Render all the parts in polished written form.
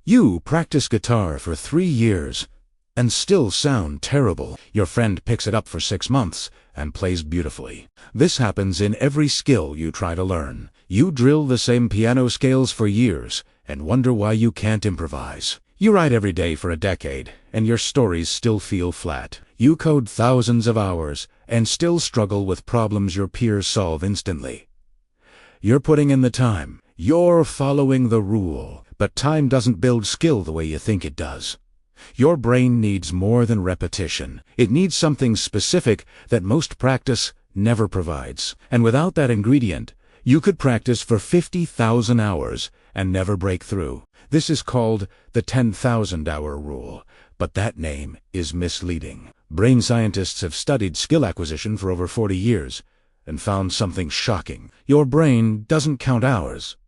You practice guitar for 3 years and still sound terrible. Your friend picks it up for 6 months and plays beautifully. This happens in every skill you try to learn. You drill the same piano scales for years and wonder why you can't improvise. You write every day for a decade and your stories still feel flat. You code thousands of hours and still struggle with problems your peers solve instantly. You're putting in the time. You're following the rule. But time doesn't build skill the way you think it does. Your brain needs more than repetition. It needs something specific that most practice never provides. And without that ingredient, you could practice for 50,000 hours and never break through. This is called the 10,000-hour rule, but that name is misleading. Brain scientists have studied skill acquisition for over 40 years and found something shocking. Your brain doesn't count hours.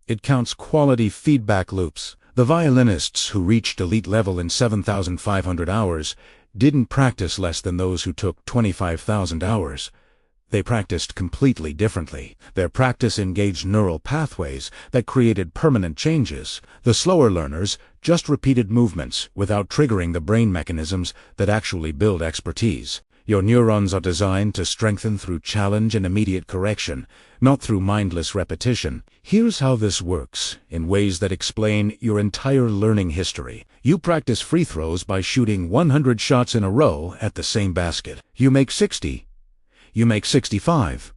It counts quality feedback loops. The violinists who reached elite level in 7,500 hours didn't practice less than those who took 25,000 hours. They practiced completely differently. Their practice engaged neural pathways that created permanent changes. The slower learners just repeated movements without triggering the brain mechanisms that actually build expertise. Your neurons are designed to strengthen through challenge and immediate correction, not through mindless repetition. Here's how this works, in ways that explain your entire learning history. You practice free throws by shooting 100 shots in a row at the same basket. You make 60. You make 65.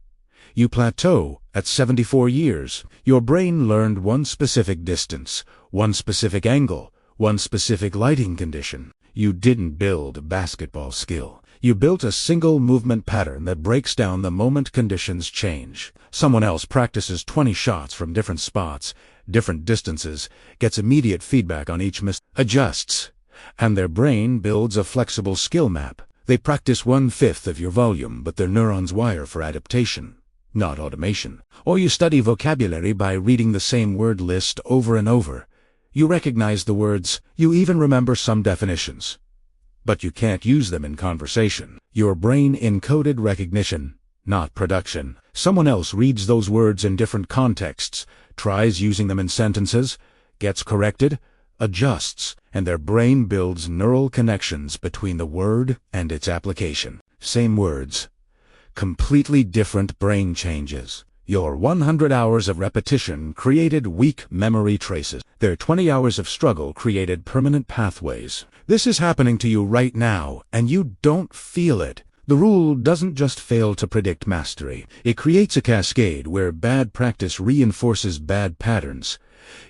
You plateau at 74 years. Your brain learned one specific distance, one specific angle, one specific lighting condition. You didn't build basketball skill. You built a single movement pattern that breaks down the moment conditions change. Someone else practices 20 shots from different spots, different distances, gets immediate feedback on each miss, adjusts, and their brain builds a flexible skill map. They practice 1/5 of your volume, but their neurons wire for adaptation, not automation. Or you study vocabulary by reading the same word list over and over. You recognize the words, you even remember some definitions. But you can't use them in conversation. Your brain encoded recognition, not production. Someone else reads those words in different contexts, tries using them in sentences, gets corrected, adjusts, and their brain builds neural connections between the word and its application. Same words, completely different brain changes. Your 100 hours of repetition created weak memory traces. Their 20 hours of struggle created permanent pathways. This is happening to you right now, and you don't feel it. The rule doesn't just fail to predict mastery. It creates a cascade where bad practice reinforces bad patterns.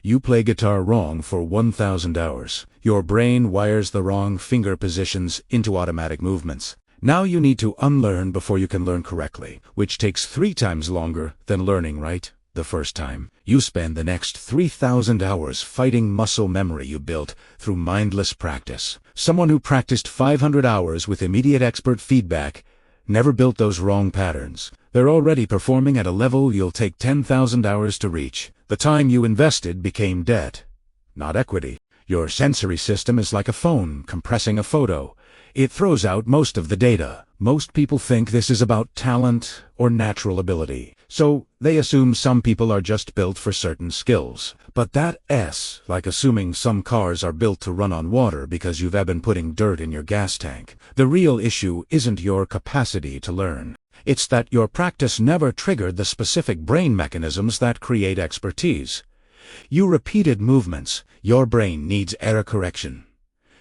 You play guitar wrong for 1,000 hours. Your brain wires the wrong finger positions into automatic movements. Now you need to unlearn before you can learn correctly, which takes 3 times longer than learning right the first time. You spend the next 3,000 hours fighting muscle memory you built through mindless practice. Someone who practiced 500 hours with immediate expert feedback never built those wrong patterns. They're already performing at a level you'll take 10,000 hours to reach. The time you invested became debt, not equity. Your sensory system is like a phone compressing a photo. It throws out most of the data. Most people think this is about talent or natural ability, so they assume some people are just built for certain skills. But that S, like assuming some cars are built to run on water because you've been putting dirt in your gas tank. The real issue isn't your capacity to learn. It's that your practice never triggered the specific brain mechanisms that create expertise. You repeated movements. Your brain needs error correction.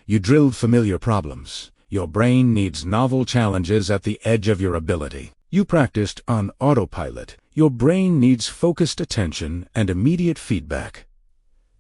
You drilled familiar problems. Your brain needs novel challenges at the edge of your ability. You practiced on autopilot. Your brain needs focused attention and immediate feedback.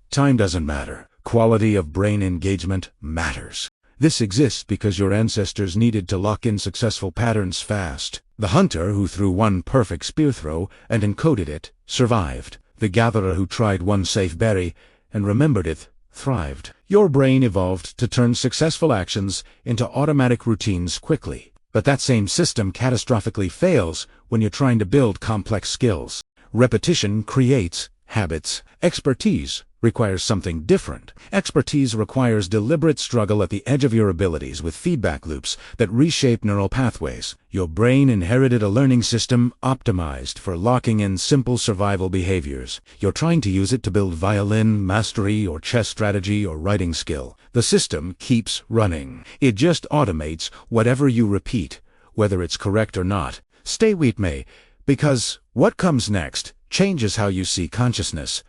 Time doesn't matter. Quality of brain engagement matters. This exists because your ancestors needed to lock in successful patterns fast. The hunter who threw one perfect spear throw and encoded it survived. The gatherer who tried one safe berry and remembered it thrived. Your brain evolved to turn successful actions into automatic routines quickly. But that same system catastrophically fails when you're trying to build complex skills. Repetition creates habits. Expertise requires something different. Expertise requires deliberate struggle at the edge of your abilities with feedback loops that reshape neural pathways. Your brain inherited a learning system optimized for locking in simple survival behaviors. You're trying to use it to build violin mastery or chess strategy or writing skill. The system keeps running. It just automates whatever you repeat, whether it's correct or not. Stay with me, because what comes next changes how you see consciousness.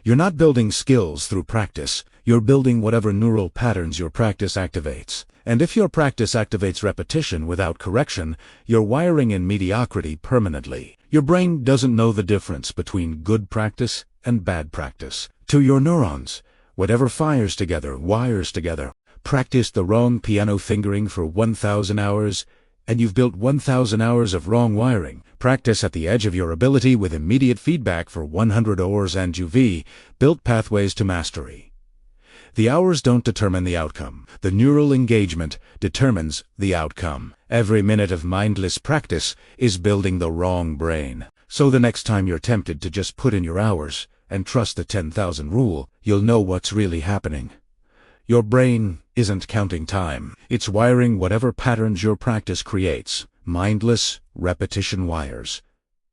You're not building skills through practice. You're building whatever neural patterns your practice activates. And if your practice activates repetition without correction, you're wiring in mediocrity permanently. Your brain doesn't know the difference between good practice and bad practice. To your neurons, whatever fires together wires together. Practice the wrong piano fingering for 1,000 hours, and you've built 1,000 hours of wrong wiring. Practice at the edge of your ability with immediate feedback for 100 hours and you've built pathways to mastery. The hours don't determine the outcome. The neural engagement determines the outcome. Every minute of mindless practice is building the wrong brain. So the next time you're tempted to just put in your hours and trust the 10,000 rule, you'll know what's really happening. Your brain isn't counting time. It's wiring whatever patterns your practice creates. Mindless repetition wires.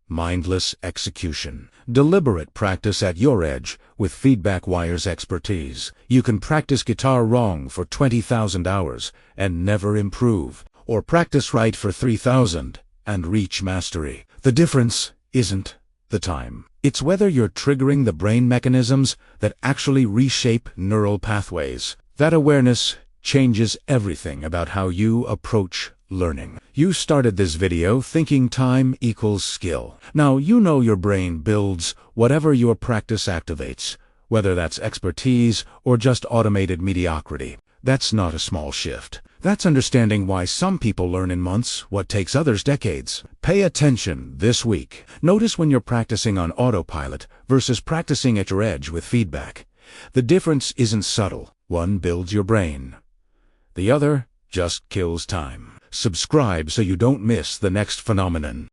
Mindless execution. Deliberate practice at your edge with feedback wires expertise. You can practice guitar wrong for 20,000 hours and never improve, or practice right for 3,000 and reach mastery. The difference isn't the time. It's whether you're triggering the brain mechanisms that actually reshape neural pathways. That awareness changes everything about how you approach learning. You started this video thinking time equals skill. Now you know your brain builds whatever your practice activates, whether that's expertise or just automated mediocrity. That's not a small shift. That's understanding why some people learn in months what takes others decades. Pay attention this week. Notice when you're practicing on autopilot versus practicing at your edge with feedback. The difference isn't subtle. One builds your brain. The other just kills time. Subscribe so you don't miss the next phenomenon.